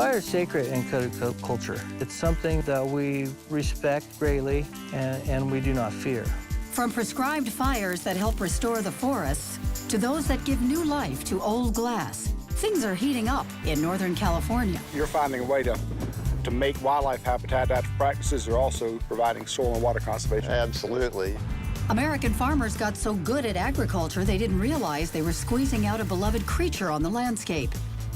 Fire is sacred in culture. It's something that we respect greatly and we do not fear. From prescribed fires that help restore the forests to those that give new life to old glass, things are heating up in Northern California. You're finding a way to make wildlife habitat adaptive practices. They're also providing soil and water conservation. Absolutely. American farmers got so good at agriculture they didn't realize they were squeezing out a beloved creature on the landscape.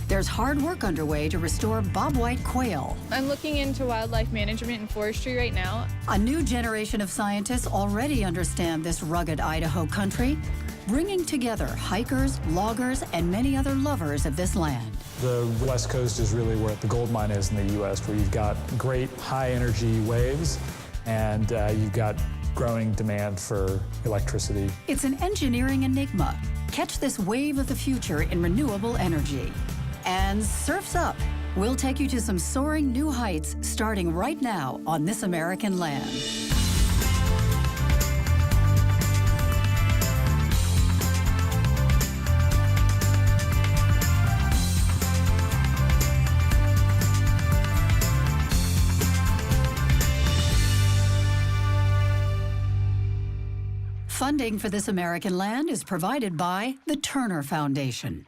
There's hard work underway to restore bobwhite quail. I'm looking into wildlife management and forestry right now. A new generation of scientists already understand this rugged Idaho country, bringing together hikers, loggers, and many other lovers of this land. The West Coast is really where the gold mine is in the U.S., where you've got great high-energy waves and you've got growing demand for electricity. It's an engineering enigma. Catch this wave of the future in renewable energy. And surf's up. We'll take you to some soaring new heights starting right now on This American Land. Funding for This American Land is provided by the Turner Foundation.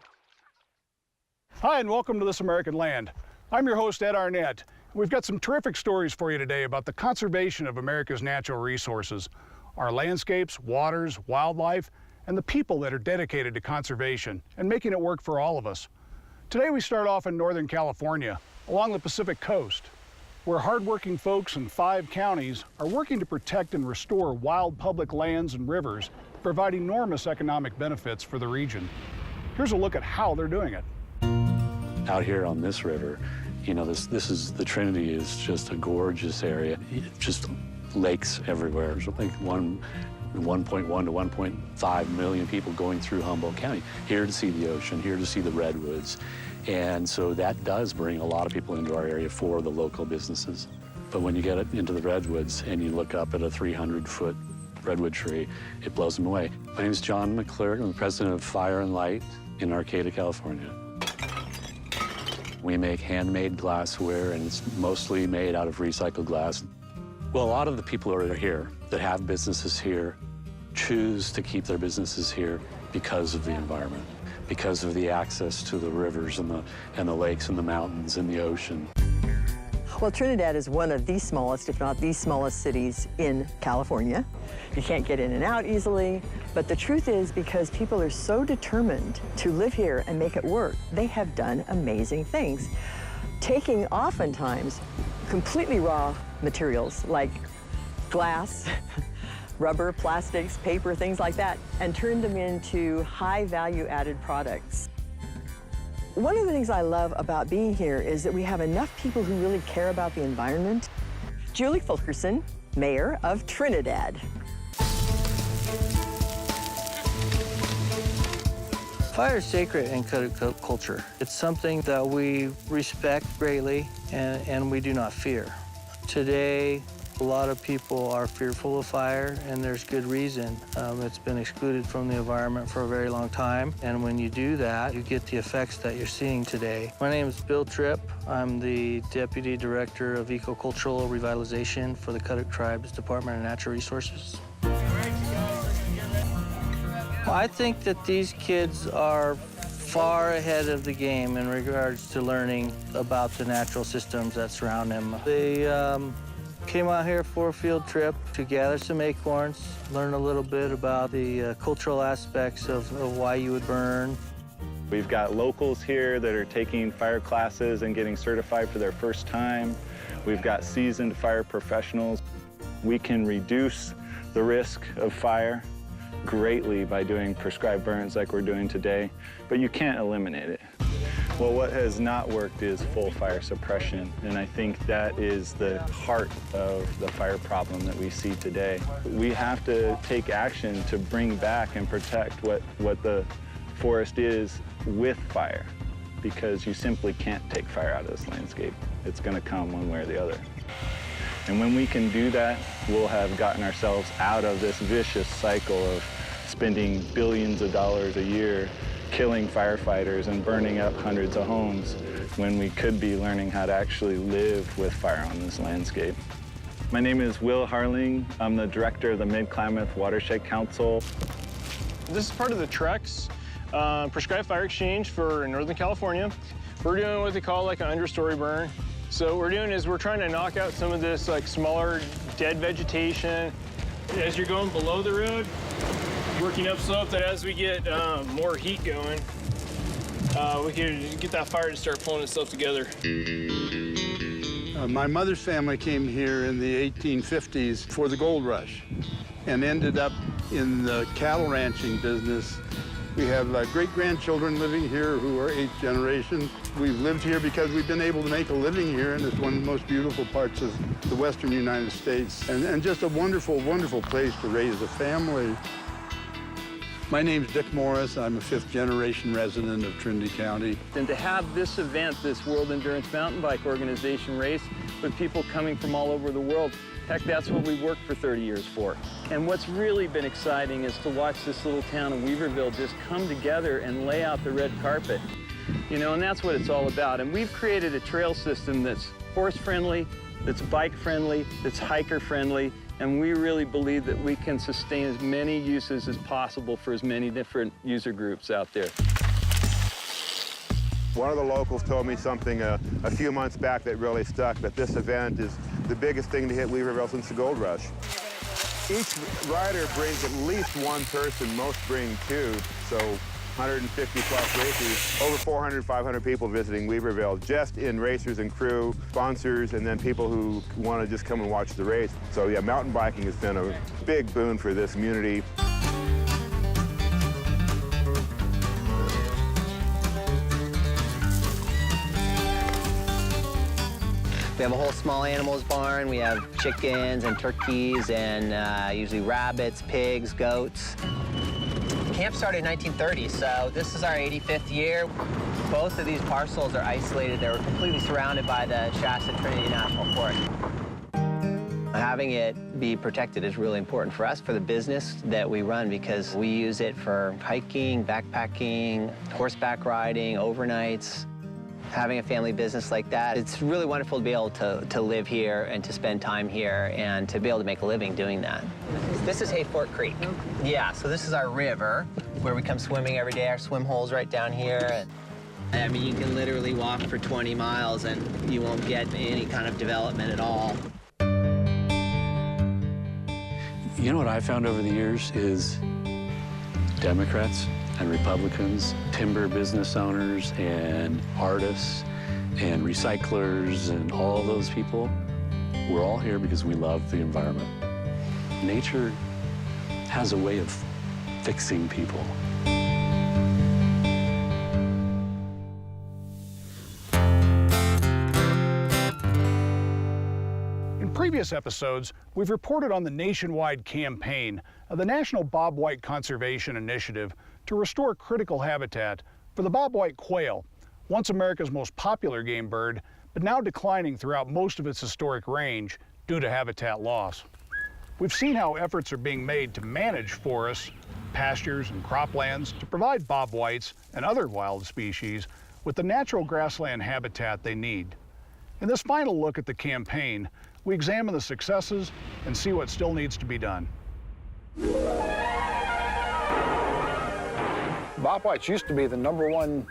Hi, and welcome to This American Land. I'm your host, Ed Arnett. We've got some terrific stories for you today about the conservation of America's natural resources, our landscapes, waters, wildlife, and the people that are dedicated to conservation and making it work for all of us. Today we start off in Northern California, along the Pacific Coast, where hardworking folks in 5 counties are working to protect and restore wild public lands and rivers, providing enormous economic benefits for the region. Here's a look at how they're doing it. Out here on this river, you know, the Trinity is just a gorgeous area. Just lakes everywhere. There's like 1.1 to 1.5 million people going through Humboldt County, here to see the ocean, here to see the redwoods. And so that does bring a lot of people into our area for the local businesses. But when you get into the redwoods and you look up at a 300-foot redwood tree, it blows them away. My name is John McClure. I'm the president of Fire and Light in Arcata, California. We make handmade glassware, and it's mostly made out of recycled glass. Well, a lot of the people who are here that have businesses here choose to keep their businesses here because of the environment, because of the access to the rivers and the lakes and the mountains and the ocean. Well, Trinidad is one of the smallest, if not the smallest cities in California. You can't get in and out easily, but the truth is because people are so determined to live here and make it work, they have done amazing things. Taking oftentimes completely raw materials like glass, rubber, plastics, paper, things like that, and turned them into high value added products. One of the things I love about being here is that we have enough people who really care about the environment. Julie Fulkerson, Mayor of Trinidad. Fire is sacred in culture. It's something that we respect greatly and we do not fear. Today, a lot of people are fearful of fire, and there's good reason. It's been excluded from the environment for a very long time, and when you do that, you get the effects that you're seeing today. My name is Bill Tripp. I'm the Deputy Director of Ecocultural Revitalization for the Cuttock Tribes Department of Natural Resources. Well, I think that these kids are far ahead of the game in regards to learning about the natural systems that surround them. They came out here for a field trip to gather some acorns, learn a little bit about the cultural aspects of why you would burn. We've got locals here that are taking fire classes and getting certified for their first time. We've got seasoned fire professionals. We can reduce the risk of fire greatly by doing prescribed burns like we're doing today, but you can't eliminate it. Well, what has not worked is full fire suppression, and I think that is the heart of the fire problem that we see today. We have to take action to bring back and protect what the forest is with fire, because you simply can't take fire out of this landscape. It's going to come one way or the other. And when we can do that, we'll have gotten ourselves out of this vicious cycle of spending billions of dollars a year killing firefighters and burning up hundreds of homes when we could be learning how to actually live with fire on this landscape. My name is Will Harling. I'm the director of the Mid-Klamath Watershed Council. This is part of the TREX prescribed fire exchange for Northern California. We're doing what they call like an understory burn. So what we're doing is we're trying to knock out some of this like smaller dead vegetation. As you're going below the road, working up slope, that as we get more heat going, we can get that fire to start pulling itself together. My mother's family came here in the 1850s for the gold rush and ended up in the cattle ranching business. We have great-grandchildren living here who are 8th generation. We've lived here because we've been able to make a living here, and it's one of the most beautiful parts of the western United States, and just a wonderful, wonderful place to raise a family. My name's Dick Morris. I'm a 5th-generation resident of Trinity County. And to have this event, this World Endurance Mountain Bike Organization race, with people coming from all over the world, heck, that's what we worked for 30 years for. And what's really been exciting is to watch this little town of Weaverville just come together and lay out the red carpet. You know, and that's what it's all about. And we've created a trail system that's horse-friendly, that's bike-friendly, that's hiker-friendly, and we really believe that we can sustain as many uses as possible for as many different user groups out there. One of the locals told me something a few months back that really stuck, that this event is the biggest thing to hit Weaverville since the gold rush. Each rider brings at least one person, most bring 2, so 150 plus racers, over 400, 500 people visiting Weaverville, just in racers and crew, sponsors, and then people who want to just come and watch the race. So yeah, mountain biking has been a big boon for this community. We have a whole small animals barn. We have chickens and turkeys and usually rabbits, pigs, goats. Camp started in 1930, so this is our 85th year. Both of these parcels are isolated. They were completely surrounded by the Shasta Trinity National Forest. Having it be protected is really important for us, for the business that we run, because we use it for hiking, backpacking, horseback riding, overnights. Having a family business like that, it's really wonderful to be able to live here and to spend time here and to be able to make a living doing that. This is Hayfort Creek. Yeah, so this is our river where we come swimming every day. Our swim hole's right down here. I mean, you can literally walk for 20 miles and you won't get any kind of development at all. You know what I found over the years is Democrats and Republicans, timber business owners and artists and recyclers and all of those people, we're all here because we love the environment. Nature has a way of fixing people. In previous episodes, we've reported on the nationwide campaign of the National Bobwhite Conservation Initiative to restore critical habitat for the bobwhite quail, once America's most popular game bird, but now declining throughout most of its historic range due to habitat loss. We've seen how efforts are being made to manage forests, pastures, and croplands to provide bobwhites and other wild species with the natural grassland habitat they need. In this final look at the campaign, we examine the successes and see what still needs to be done. Bobwhites used to be the #1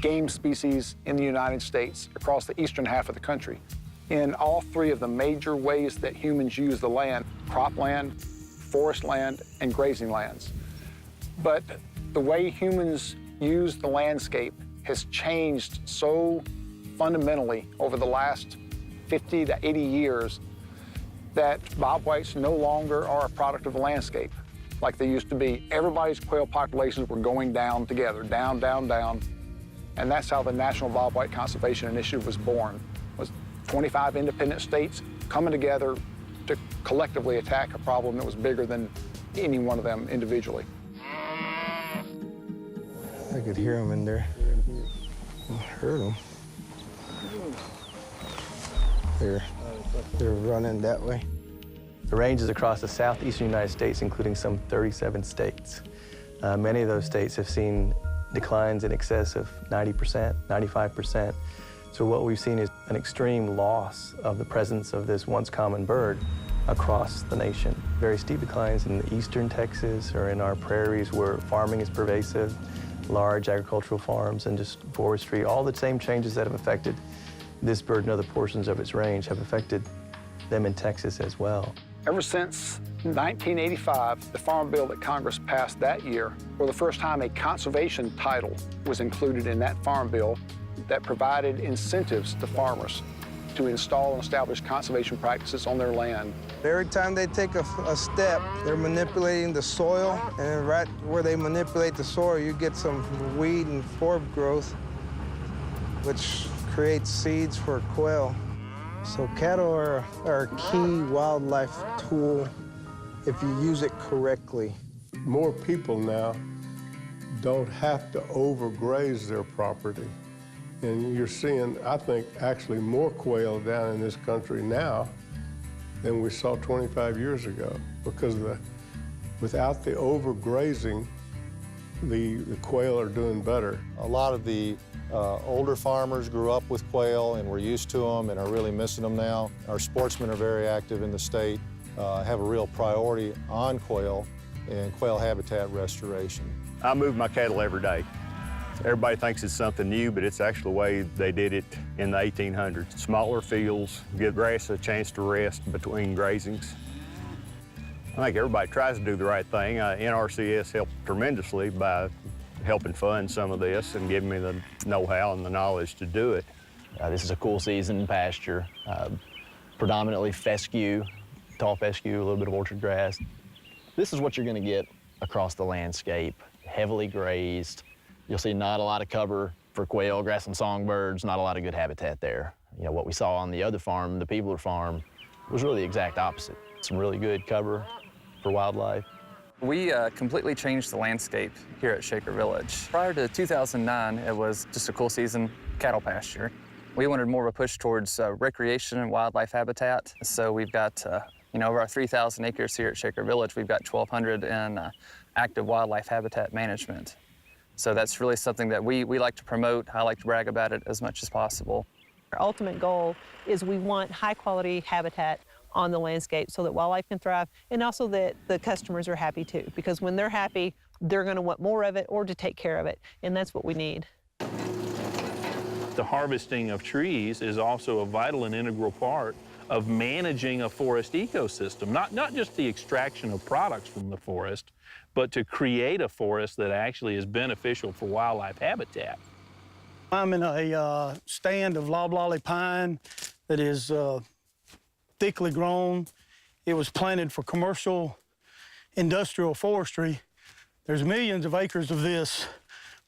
game species in the United States across the eastern half of the country. In all 3 of the major ways that humans use the land, cropland, forest land, and grazing lands. But the way humans use the landscape has changed so fundamentally over the last 50 to 80 years that bobwhites no longer are a product of the landscape like they used to be. Everybody's quail populations were going down together, down, down, down. And that's how the National Bobwhite Conservation Initiative was born, was 25 independent states coming together to collectively attack a problem that was bigger than any one of them individually. I could hear them in there. I heard them. They're running that way. The range is across the southeastern United States, including some 37 states. Many of those states have seen declines in excess of 90%, 95%. So what we've seen is an extreme loss of the presence of this once common bird across the nation. Very steep declines in eastern Texas or in our prairies where farming is pervasive, large agricultural farms and just forestry. All the same changes that have affected this bird and other portions of its range have affected them in Texas as well. Ever since 1985, the farm bill that Congress passed that year, for the first time a conservation title was included in that farm bill that provided incentives to farmers to install and establish conservation practices on their land. Every time they take a step, they're manipulating the soil, and right where they manipulate the soil, you get some weed and forb growth, which creates seeds for quail. So cattle are a key wildlife tool if you use it correctly. More people now don't have to overgraze their property. And you're seeing, I think, actually more quail down in this country now than we saw 25 years ago, because without the overgrazing, the quail are doing better. A lot of the older farmers grew up with quail and were used to them and are really missing them now. Our sportsmen are very active in the state, have a real priority on quail and quail habitat restoration. I move my cattle every day. Everybody thinks it's something new, but it's actually the way they did it in the 1800s. Smaller fields, give grass a chance to rest between grazings. I think everybody tries to do the right thing. NRCS helped tremendously by helping fund some of this and giving me the know-how and the knowledge to do it. This is a cool season pasture, predominantly fescue, tall fescue, a little bit of orchard grass. This is what you're gonna get across the landscape, heavily grazed. You'll see not a lot of cover for quail, grassland songbirds, not a lot of good habitat there. You know, what we saw on the other farm, the Peebler farm, was really the exact opposite. Some really good cover for wildlife. We completely changed the landscape here at Shaker Village. Prior to 2009, it was just a cool season cattle pasture. We wanted more of a push towards recreation and wildlife habitat. So we've got, you know, over our 3,000 acres here at Shaker Village, we've got 1,200 in active wildlife habitat management. So that's really something that we like to promote. I like to brag about it as much as possible. Our ultimate goal is we want high-quality habitat on the landscape so that wildlife can thrive, and also that the customers are happy too, because when they're happy, they're going to want more of it or to take care of it, and that's what we need. The harvesting of trees is also a vital and integral part of managing a forest ecosystem, not just the extraction of products from the forest, but to create a forest that actually is beneficial for wildlife habitat. I'm in a stand of loblolly pine that is thickly grown. It was planted for commercial industrial forestry. There's millions of acres of this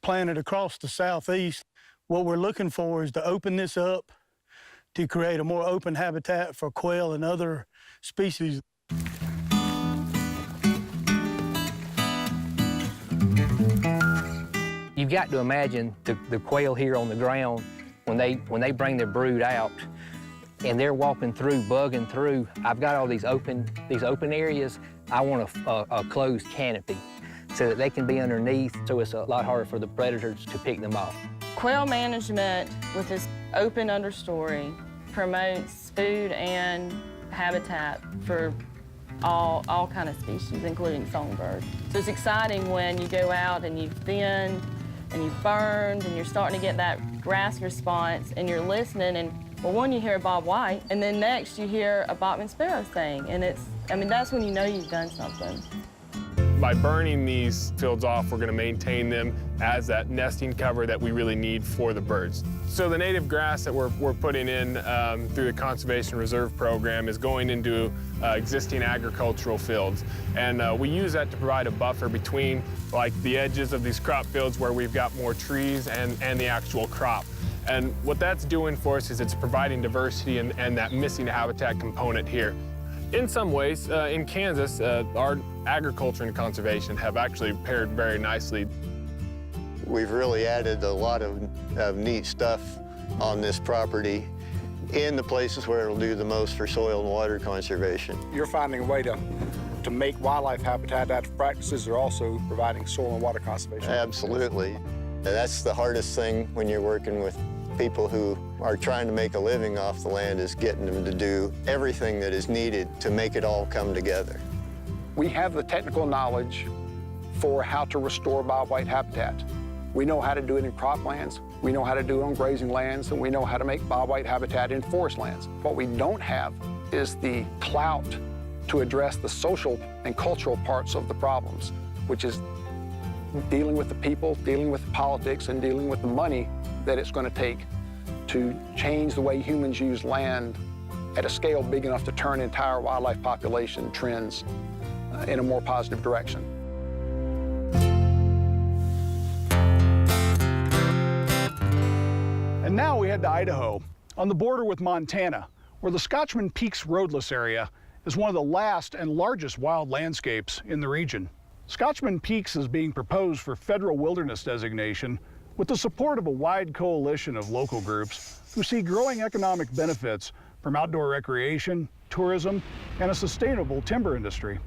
planted across the southeast. What we're looking for is to open this up to create a more open habitat for quail and other species. You've got to imagine the quail here on the ground when they bring their brood out and they're walking through, bugging through. I've got all these open areas. I want a closed canopy so that they can be underneath, so it's a lot harder for the predators to pick them off. Quail management with this open understory promotes food and habitat for all kind of species, including songbirds. So it's exciting when you go out and you've thinned and you've burned and you're starting to get that grass response and you're listening, and well, one, you hear a bobwhite, and then next you hear a Bachman sparrow sing, and that's when you know you've done something. By burning these fields off, we're going to maintain them as that nesting cover that we really need for the birds. So the native grass that we're putting in through the Conservation Reserve Program is going into existing agricultural fields. And we use that to provide a buffer between like the edges of these crop fields where we've got more trees and the actual crop. And what that's doing for us is it's providing diversity and that missing habitat component here. In some ways, in Kansas, our agriculture and conservation have actually paired very nicely. We've really added a lot of neat stuff on this property in the places where it'll do the most for soil and water conservation. You're finding a way to make wildlife habitat practices are also providing soil and water conservation. Absolutely. That's the hardest thing when you're working with people who are trying to make a living off the land, is getting them to do everything that is needed to make it all come together. We have the technical knowledge for how to restore bobwhite habitat. We know how to do it in croplands, we know how to do it on grazing lands, and we know how to make bobwhite habitat in forest lands. What we don't have is the clout to address the social and cultural parts of the problems, which is dealing with the people, dealing with the politics, and dealing with the money that it's going to take to change the way humans use land at a scale big enough to turn entire wildlife population trends in a more positive direction. And now we head to Idaho, on the border with Montana, where the Scotchman Peaks roadless area is one of the last and largest wild landscapes in the region. Scotchman Peaks is being proposed for federal wilderness designation with the support of a wide coalition of local groups who see growing economic benefits from outdoor recreation, tourism, and a sustainable timber industry.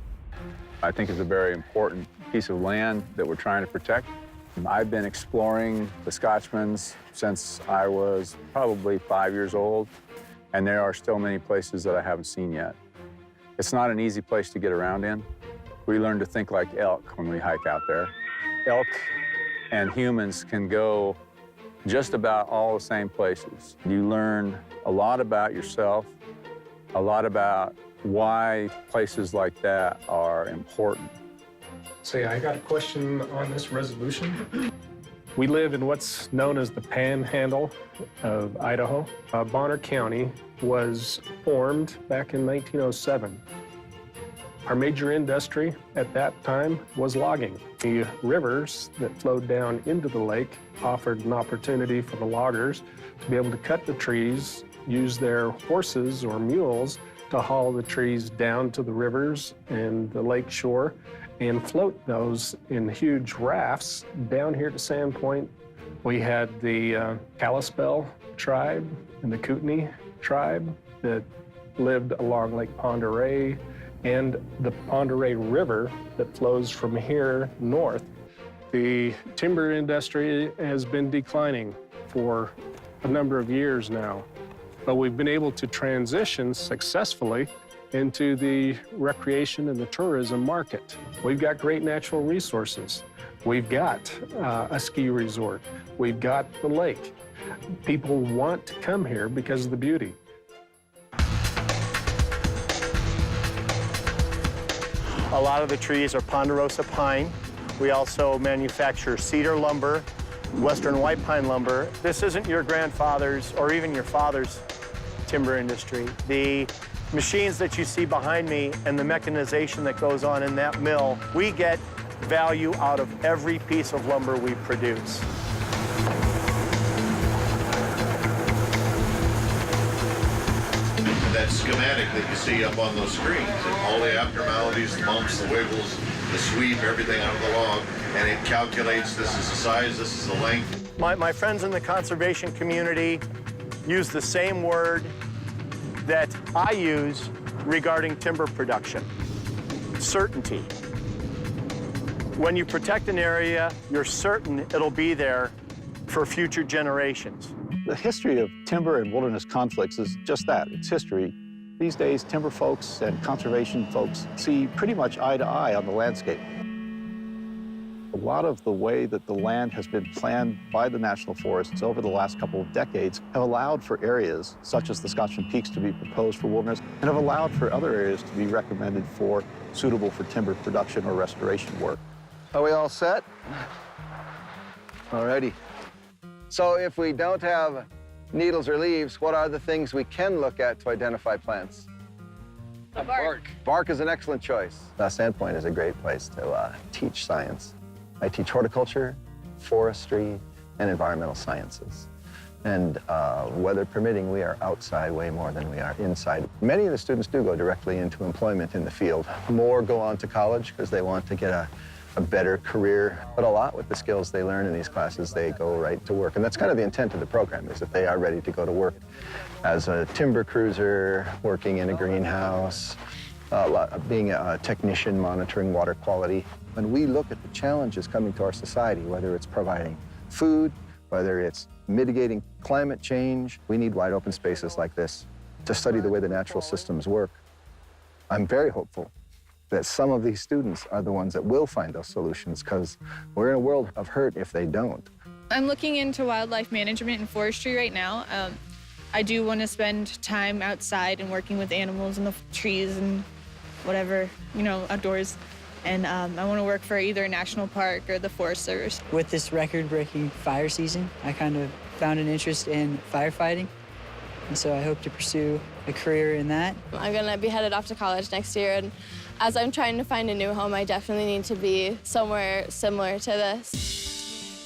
I think it's a very important piece of land that we're trying to protect. I've been exploring the Scotchmans since I was probably 5 years old, and there are still many places that I haven't seen yet. It's not an easy place to get around in. We learn to think like elk when we hike out there. Elk and humans can go just about all the same places. You learn a lot about yourself, a lot about why places like that are important. Say, I got a question on this resolution. We live in what's known as the Panhandle of Idaho. Bonner County was formed back in 1907. Our major industry at that time was logging. The rivers that flowed down into the lake offered an opportunity for the loggers to be able to cut the trees, use their horses or mules to haul the trees down to the rivers and the lake shore and float those in huge rafts down here to Sandpoint. We had the Kalispel tribe and the Kootenai tribe that lived along Lake Pend Oreille and the Pend Oreille River that flows from here north. The timber industry has been declining for a number of years now, but we've been able to transition successfully into the recreation and the tourism market. We've got great natural resources. We've got a ski resort. We've got the lake. People want to come here because of the beauty. A lot of the trees are ponderosa pine. We also manufacture cedar lumber, western white pine lumber. This isn't your grandfather's or even your father's timber industry. The machines that you see behind me and the mechanization that goes on in that mill, we get value out of every piece of lumber we produce. That schematic that you see up on those screens, and all the abnormalities, the bumps, the wiggles, the sweep, everything out of the log, and it calculates this is the size, this is the length. My friends in the conservation community use the same word that I use regarding timber production: certainty. When you protect an area, you're certain it'll be there for future generations. The history of timber and wilderness conflicts is just that, it's history. These days, timber folks and conservation folks see pretty much eye to eye on the landscape. A lot of the way that the land has been planned by the national forests over the last couple of decades have allowed for areas such as the Scotchman Peaks to be proposed for wilderness and have allowed for other areas to be recommended for suitable for timber production or restoration work. Are we all set? All righty. So if we don't have needles or leaves, what are the things we can look at to identify plants? Bark. Bark is an excellent choice. Sandpoint is a great place to teach science. I teach horticulture, forestry, and environmental sciences. And weather permitting, we are outside way more than we are inside. Many of the students do go directly into employment in the field. More go on to college because they want to get a better career. But a lot with the skills they learn in these classes, they go right to work. And that's kind of the intent of the program, is that they are ready to go to work as a timber cruiser, working in a greenhouse, being a technician monitoring water quality. When we look at the challenges coming to our society, whether it's providing food, whether it's mitigating climate change. We need wide open spaces like this to study the way the natural systems work. I'm very hopeful that some of these students are the ones that will find those solutions, because we're in a world of hurt if they don't. I'm looking into wildlife management and forestry right now. I do want to spend time outside and working with animals in the trees and whatever, you know, outdoors. And I want to work for either a national park or the Forest Service. With this record-breaking fire season, I kind of found an interest in firefighting. And so I hope to pursue a career in that. I'm going to be headed off to college next year, and as I'm trying to find a new home, I definitely need to be somewhere similar to this.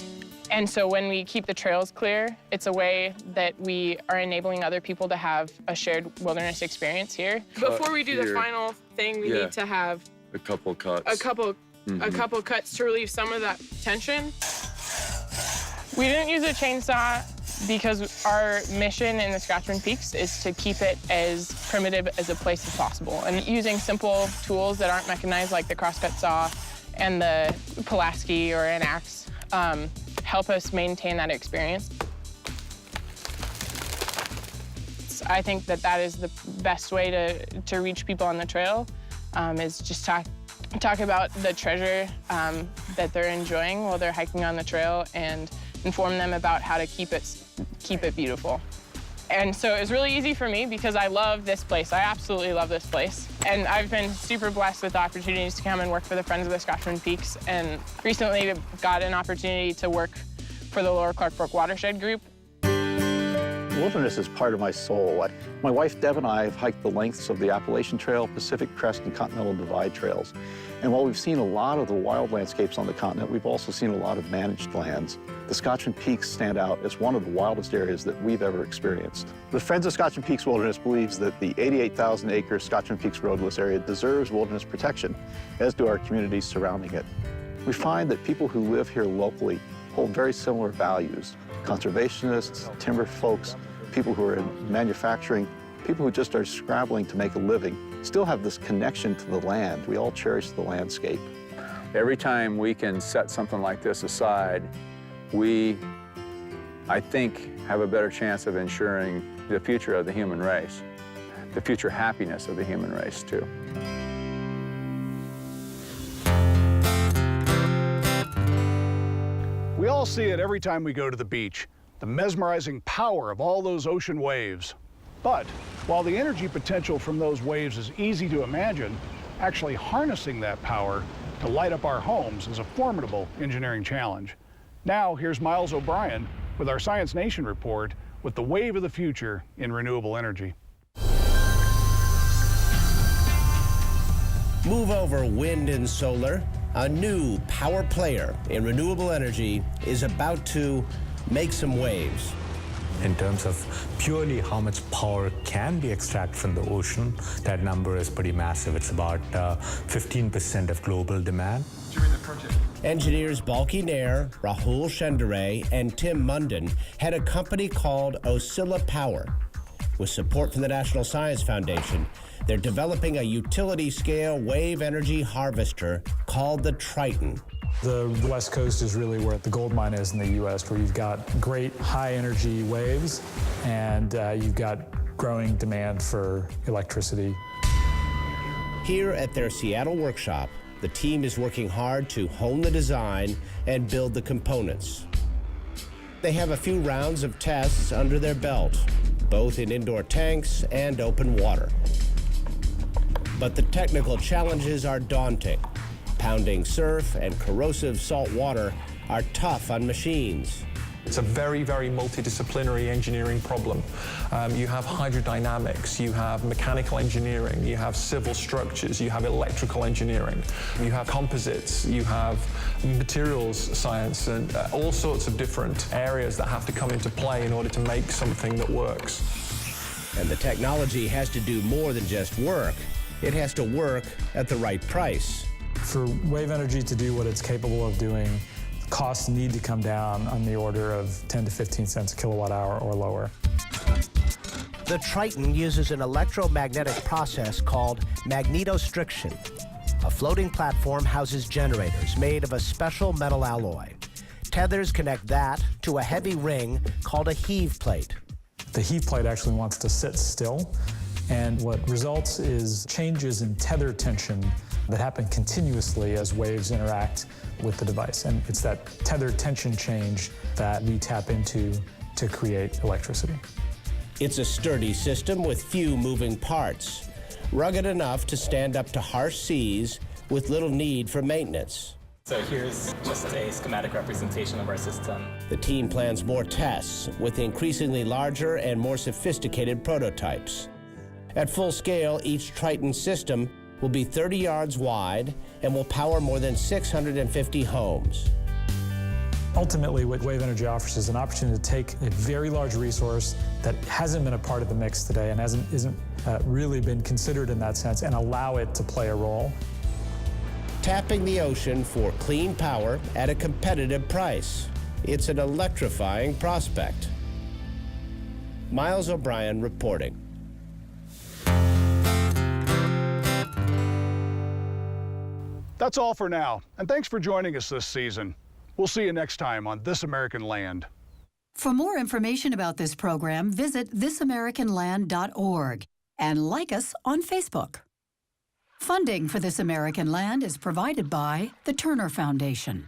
And so when we keep the trails clear, it's a way that we are enabling other people to have a shared wilderness experience here. Before we do the final thing, we need to have a couple cuts. A couple cuts to relieve some of that tension. We didn't use a chainsaw because our mission in the Scotchman Peaks is to keep it as primitive as a place as possible. And using simple tools that aren't mechanized, like the crosscut saw and the Pulaski or an axe, help us maintain that experience. I think that that is the best way to reach people on the trail, is just talk about the treasure that they're enjoying while they're hiking on the trail, and inform them about how to keep it beautiful. And so it was really easy for me because I love this place. I absolutely love this place. And I've been super blessed with the opportunities to come and work for the Friends of the Scotchman Peaks, and recently got an opportunity to work for the Lower Clark Brook Watershed Group. Wilderness is part of my soul. My wife, Deb, and I have hiked the lengths of the Appalachian Trail, Pacific Crest, and Continental Divide trails. And while we've seen a lot of the wild landscapes on the continent, we've also seen a lot of managed lands. The Scotchman Peaks stand out as one of the wildest areas that we've ever experienced. The Friends of Scotchman Peaks Wilderness believes that the 88,000-acre Scotchman Peaks roadless area deserves wilderness protection, as do our communities surrounding it. We find that people who live here locally hold very similar values. Conservationists, timber folks, people who are in manufacturing, people who just are scrabbling to make a living, still have this connection to the land. We all cherish the landscape. Every time we can set something like this aside, we, I think, have a better chance of ensuring the future of the human race, the future happiness of the human race, too. We all see it every time we go to the beach, the mesmerizing power of all those ocean waves. But while the energy potential from those waves is easy to imagine, actually harnessing that power to light up our homes is a formidable engineering challenge. Now, here's Miles O'Brien with our Science Nation report with the wave of the future in renewable energy. Move over wind and solar. A new power player in renewable energy is about to make some waves. In terms of purely how much power can be extracted from the ocean, that number is pretty massive. It's about 15% of global demand. Engineers Balki Nair, Rahul Shendere, and Tim Munden had a company called Oscilla Power. With support from the National Science Foundation, they're developing a utility-scale wave energy harvester called the Triton. The West Coast is really where the gold mine is in the U.S., where you've got great high-energy waves and you've got growing demand for electricity. Here at their Seattle workshop, the team is working hard to hone the design and build the components. They have a few rounds of tests under their belt, both in indoor tanks and open water. But the technical challenges are daunting. Pounding surf and corrosive salt water are tough on machines. It's a very, very multidisciplinary engineering problem. You have hydrodynamics, you have mechanical engineering, you have civil structures, you have electrical engineering, you have composites, you have materials science, and all sorts of different areas that have to come into play in order to make something that works. And the technology has to do more than just work. It has to work at the right price. For wave energy to do what it's capable of doing, costs need to come down on the order of 10 to 15 cents a kilowatt hour or lower. The Triton uses an electromagnetic process called magnetostriction. A floating platform houses generators made of a special metal alloy. Tethers connect that to a heavy ring called a heave plate. The heave plate actually wants to sit still, and what results is changes in tether tension that happen continuously as waves interact with the device. And it's that tether tension change that we tap into to create electricity. It's a sturdy system with few moving parts, rugged enough to stand up to harsh seas with little need for maintenance. So here's just a schematic representation of our system. The team plans more tests with increasingly larger and more sophisticated prototypes. At full scale, each Triton system will be 30 yards wide and will power more than 650 homes. Ultimately, what wave energy offers is an opportunity to take a very large resource that hasn't been a part of the mix today and isn't really been considered in that sense and allow it to play a role. Tapping the ocean for clean power at a competitive price. It's an electrifying prospect. Miles O'Brien reporting. That's all for now, and thanks for joining us this season. We'll see you next time on This American Land. For more information about this program, visit thisamericanland.org and like us on Facebook. Funding for This American Land is provided by the Turner Foundation.